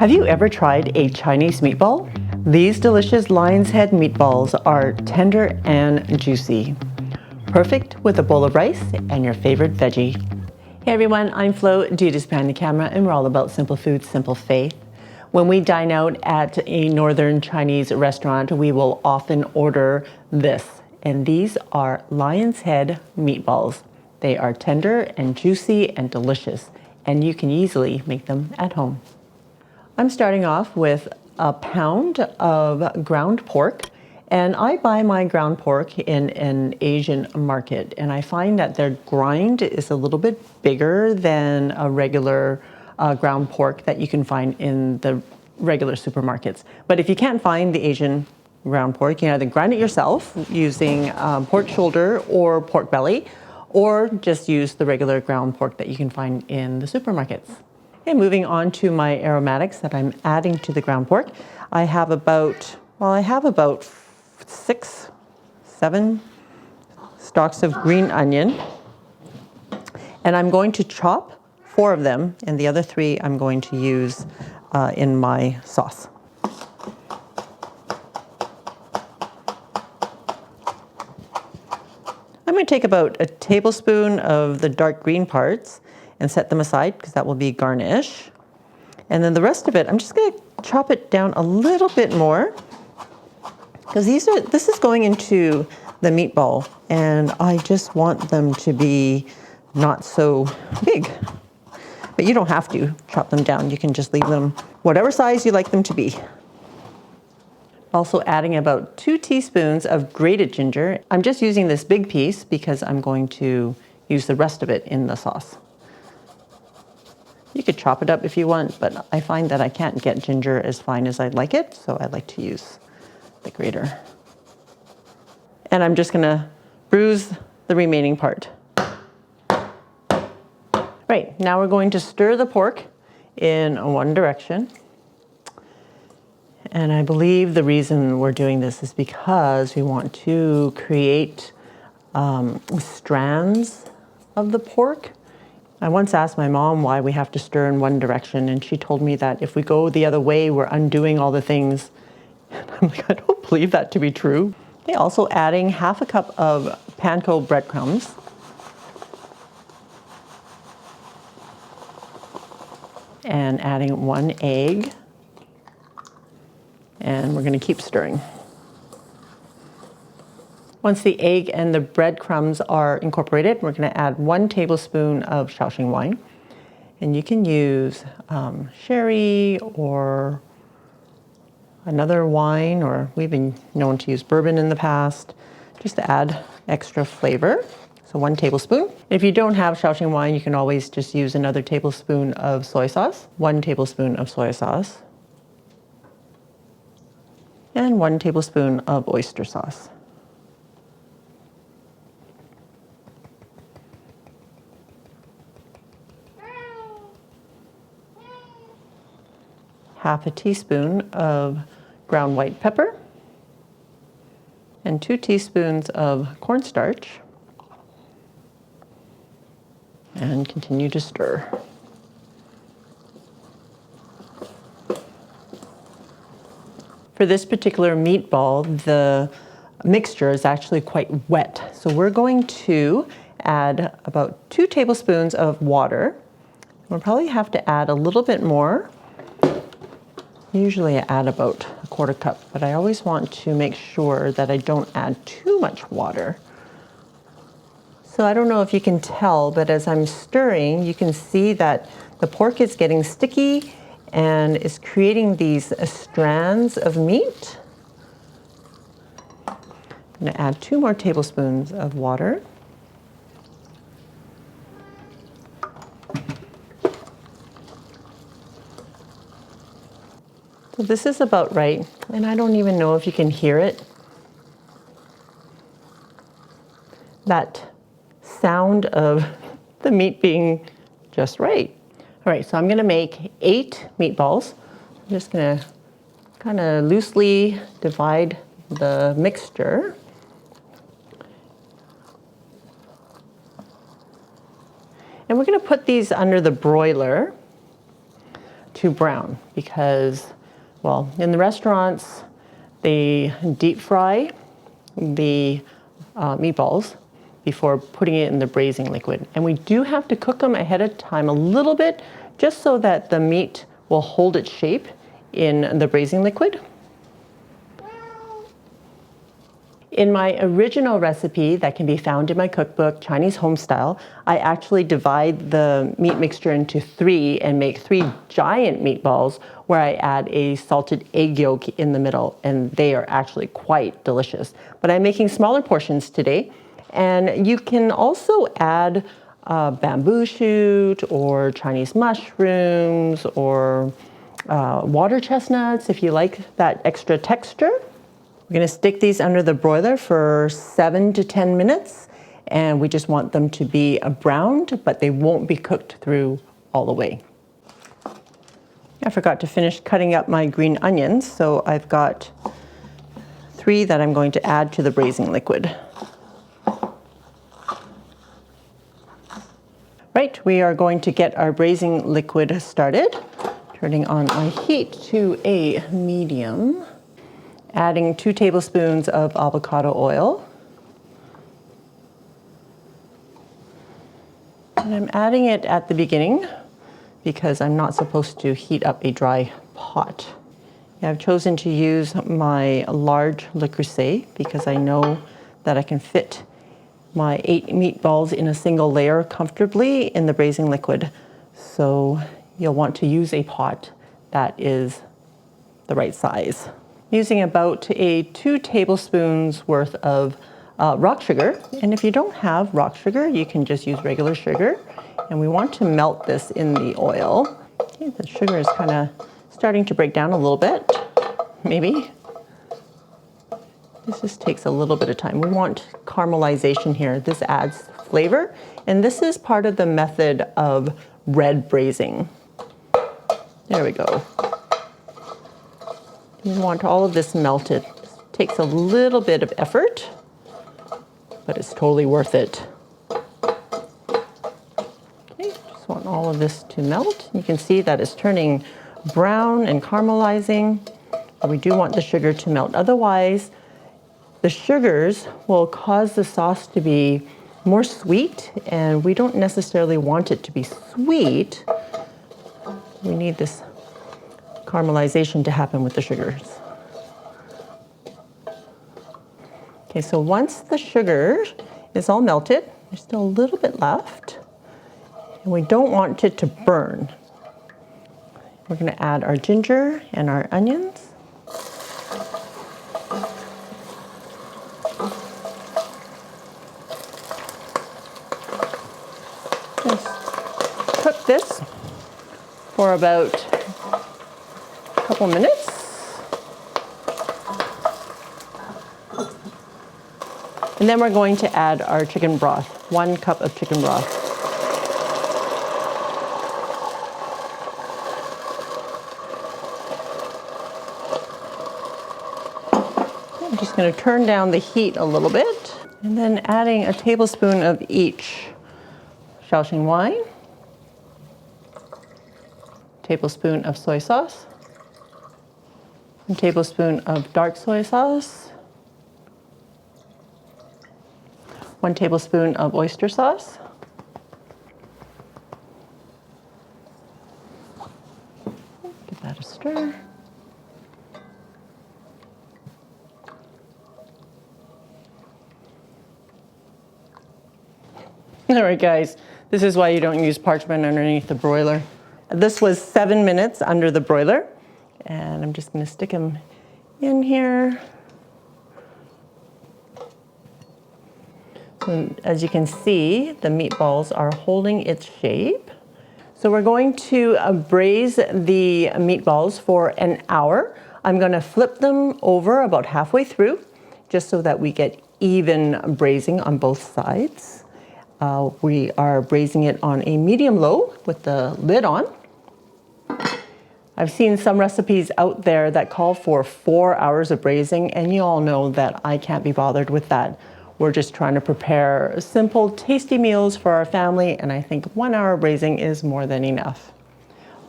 Have you ever tried a Chinese meatball? These delicious lion's head meatballs are tender and juicy. Perfect with a bowl of rice and your favorite veggie. Hey everyone, I'm Flo, Duda's Behind the Camera, and we're all about simple food, simple faith. When we dine out at a northern Chinese restaurant, we will often order this, and these are lion's head meatballs. They are tender and juicy and delicious, and you can easily make them at home. I'm starting off with a pound of ground pork, and I buy my ground pork in an Asian market, and I find that their grind is a little bit bigger than a regular ground pork that you can find in the regular supermarkets. But if you can't find the Asian ground pork, you can either grind it yourself using pork shoulder or pork belly, or just use the regular ground pork that you can find in the supermarkets. Okay, moving on to my aromatics that I'm adding to the ground pork. I have about 6, 7 stalks of green onion, and I'm going to chop 4 of them, and the other 3 I'm going to use in my sauce. I'm going to take about a tablespoon of the dark green parts and set them aside because that will be garnish. And then the rest of it, I'm just going to chop it down a little bit more because this is going into the meatball, and I just want them to be not so big. But you don't have to chop them down. You can just leave them whatever size you like them to be. Also adding about 2 teaspoons of grated ginger. I'm just using this big piece because I'm going to use the rest of it in the sauce. You could chop it up if you want, but I find that I can't get ginger as fine as I'd like it, so I like to use the grater. And I'm just gonna bruise the remaining part. Right, now we're going to stir the pork in one direction. And I believe the reason we're doing this is because we want to create strands of the pork. I once asked my mom why we have to stir in one direction, and she told me that if we go the other way, we're undoing all the things. And I'm like, I don't believe that to be true. Okay, also adding half a cup of panko breadcrumbs. And adding 1 egg. And we're going to keep stirring. Once the egg and the breadcrumbs are incorporated, we're going to add 1 tablespoon of Shaoxing wine. And you can use sherry or another wine, or we've been known to use bourbon in the past, just to add extra flavor. So 1 tablespoon. If you don't have Shaoxing wine, you can always just use another tablespoon of soy sauce, 1 tablespoon of soy sauce, and 1 tablespoon of oyster sauce. Half a teaspoon of ground white pepper, and 2 teaspoons of cornstarch, and continue to stir. For this particular meatball, the mixture is actually quite wet, so we're going to add about 2 tablespoons of water. We'll probably have to add a little bit more. Usually I add about a 1/4 cup, but I always want to make sure that I don't add too much water. So I don't know if you can tell, but as I'm stirring, you can see that the pork is getting sticky and is creating these strands of meat. I'm going to add 2 more tablespoons of water. So this is about right, and I don't even know if you can hear it. That sound of the meat being just right. All right, so I'm gonna make 8 meatballs. I'm just gonna kind of loosely divide the mixture. And we're gonna put these under the broiler to brown because, well, in the restaurants, they deep fry the meatballs before putting it in the braising liquid. And we do have to cook them ahead of time a little bit, just so that the meat will hold its shape in the braising liquid. In my original recipe that can be found in my cookbook, Chinese Home Style, I actually divide the meat mixture into 3 and make 3 giant meatballs where I add a salted egg yolk in the middle, and they are actually quite delicious. But I'm making smaller portions today, and you can also add bamboo shoot or Chinese mushrooms or water chestnuts if you like that extra texture. We're going to stick these under the broiler for 7 to 10 minutes, and we just want them to be browned, but they won't be cooked through all the way. I forgot to finish cutting up my green onions, so I've got 3 that I'm going to add to the braising liquid. Right, we are going to get our braising liquid started. Turning on my heat to a medium. Adding 2 tablespoons of avocado oil. And I'm adding it at the beginning because I'm not supposed to heat up a dry pot. I've chosen to use my large Le Creuset because I know that I can fit my 8 meatballs in a single layer comfortably in the braising liquid. So you'll want to use a pot that is the right size. Using about a 2 tablespoons worth of rock sugar. And if you don't have rock sugar, you can just use regular sugar. And we want to melt this in the oil. Okay, the sugar is kind of starting to break down a little bit, maybe. This just takes a little bit of time. We want caramelization here. This adds flavor. And this is part of the method of red braising. There we go. We want all of this melted. It takes a little bit of effort, but it's totally worth it. Okay, just want all of this to melt. You can see that it's turning brown and caramelizing. We do want the sugar to melt. Otherwise, the sugars will cause the sauce to be more sweet, and we don't necessarily want it to be sweet. We need this caramelization to happen with the sugars. Okay, so once the sugar is all melted, there's still a little bit left, and we don't want it to burn. We're going to add our ginger and our onions. Just cook this for about couple minutes. And then we're going to add our chicken broth, 1 cup of chicken broth. I'm just going to turn down the heat a little bit, and then adding a tablespoon of each Shaoxing wine, tablespoon of soy sauce, 1 tablespoon of dark soy sauce, 1 tablespoon of oyster sauce, give that a stir. All right, guys, this is why you don't use parchment underneath the broiler. This was 7 minutes under the broiler. And I'm just going to stick them in here. And as you can see, the meatballs are holding its shape. So we're going to braise the meatballs for an hour. I'm going to flip them over about halfway through, just so that we get even braising on both sides. We are braising it on a medium-low with the lid on. I've seen some recipes out there that call for 4 hours of braising, and you all know that I can't be bothered with that. We're just trying to prepare simple, tasty meals for our family, and I think 1 hour braising is more than enough.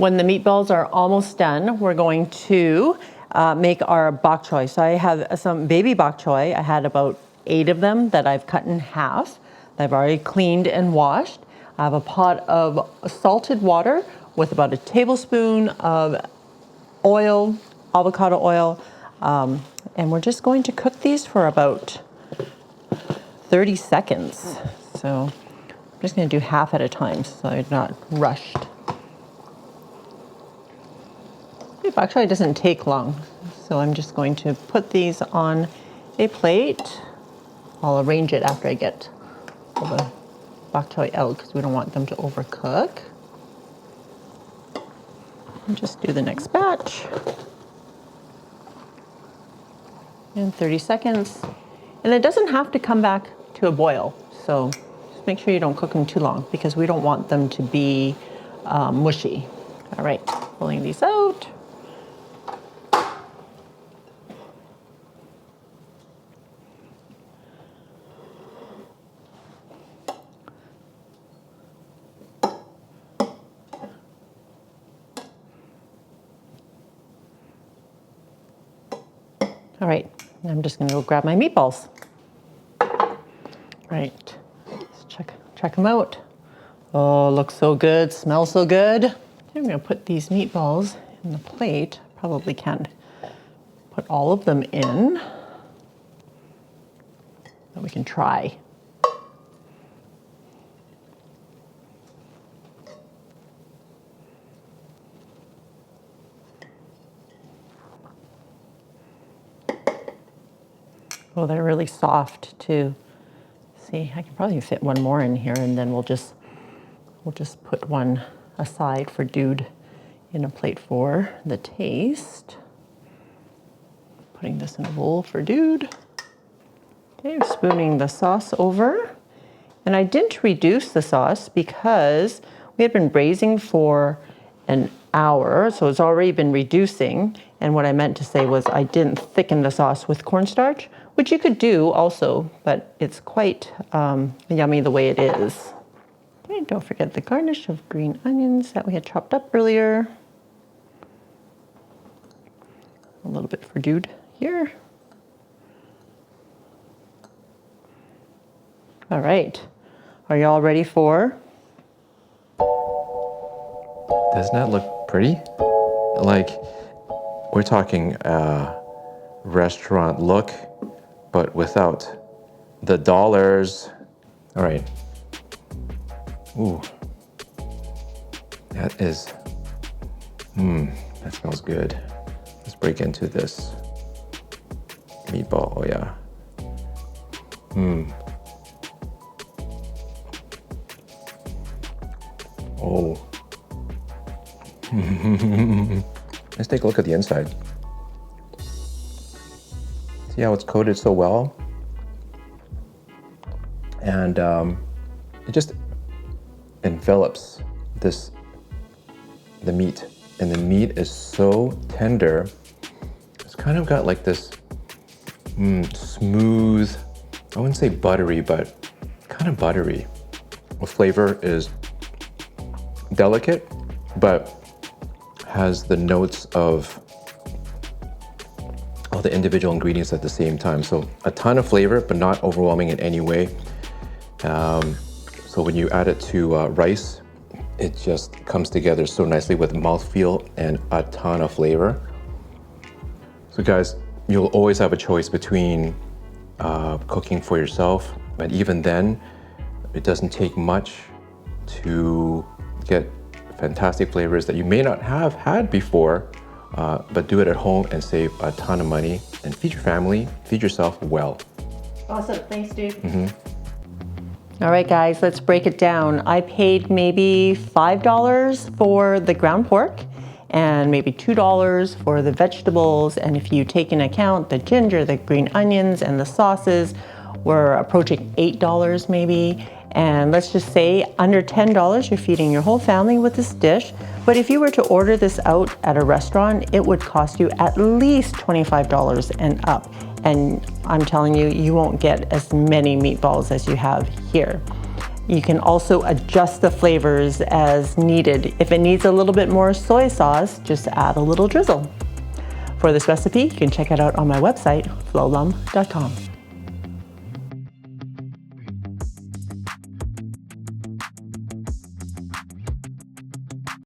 When the meatballs are almost done, we're going to make our bok choy. So I have some baby bok choy. I had about 8 of them that I've cut in half. I've already cleaned and washed. I have a pot of salted water with about a tablespoon of oil, avocado oil, and we're just going to cook these for about 30 seconds. So I'm just going to do half at a time so I'm not rushed. It actually doesn't take long, so I'm just going to put these on a plate. I'll arrange it after I get all the bok choy out because we don't want them to overcook. And just do the next batch. In 30 seconds. And it doesn't have to come back to a boil, so just make sure you don't cook them too long because we don't want them to be mushy. All right, pulling these out. All right, I'm just gonna go grab my meatballs. Right, let's check them out. Oh, looks so good, smells so good. I'm gonna put these meatballs in the plate. Probably can't put all of them in, but we can try. Oh, they're really soft too. See, I can probably fit one more in here, and then we'll just put one aside for Dude in a plate for the taste. Putting this in a bowl for Dude. Okay, spooning the sauce over. And I didn't reduce the sauce because we had been braising for an hour, so it's already been reducing. And what I meant to say was I didn't thicken the sauce with cornstarch, which you could do also, but it's quite yummy the way it is. Okay, don't forget the garnish of green onions that we had chopped up earlier. A little bit for Dude here. All right, are you all ready for? Doesn't that look pretty? Like, we're talking restaurant look, but without the dollars. All right. Ooh. That is, that smells good. Let's break into this meatball. Oh yeah. Oh. Let's take a look at the inside. See how it's coated so well? And it just envelops the meat. And the meat is so tender. It's kind of got like this smooth, I wouldn't say buttery, but kind of buttery. The flavor is delicate, but has the notes of all the individual ingredients at the same time. So a ton of flavor, but not overwhelming in any way. So when you add it to rice, it just comes together so nicely with mouthfeel and a ton of flavor. So guys, you'll always have a choice between cooking for yourself, but even then, it doesn't take much to get fantastic flavors that you may not have had before, but do it at home and save a ton of money and feed your family, feed yourself well. Awesome, thanks, Dude. All right, guys, let's break it down. I paid maybe $5 for the ground pork and maybe $2 for the vegetables. And if you take into account the ginger, the green onions, and the sauces, we're approaching $8 maybe. And let's just say under $10, you're feeding your whole family with this dish. But if you were to order this out at a restaurant, it would cost you at least $25 and up. And I'm telling you, you won't get as many meatballs as you have here. You can also adjust the flavors as needed. If it needs a little bit more soy sauce, just add a little drizzle. For this recipe, you can check it out on my website, flolum.com.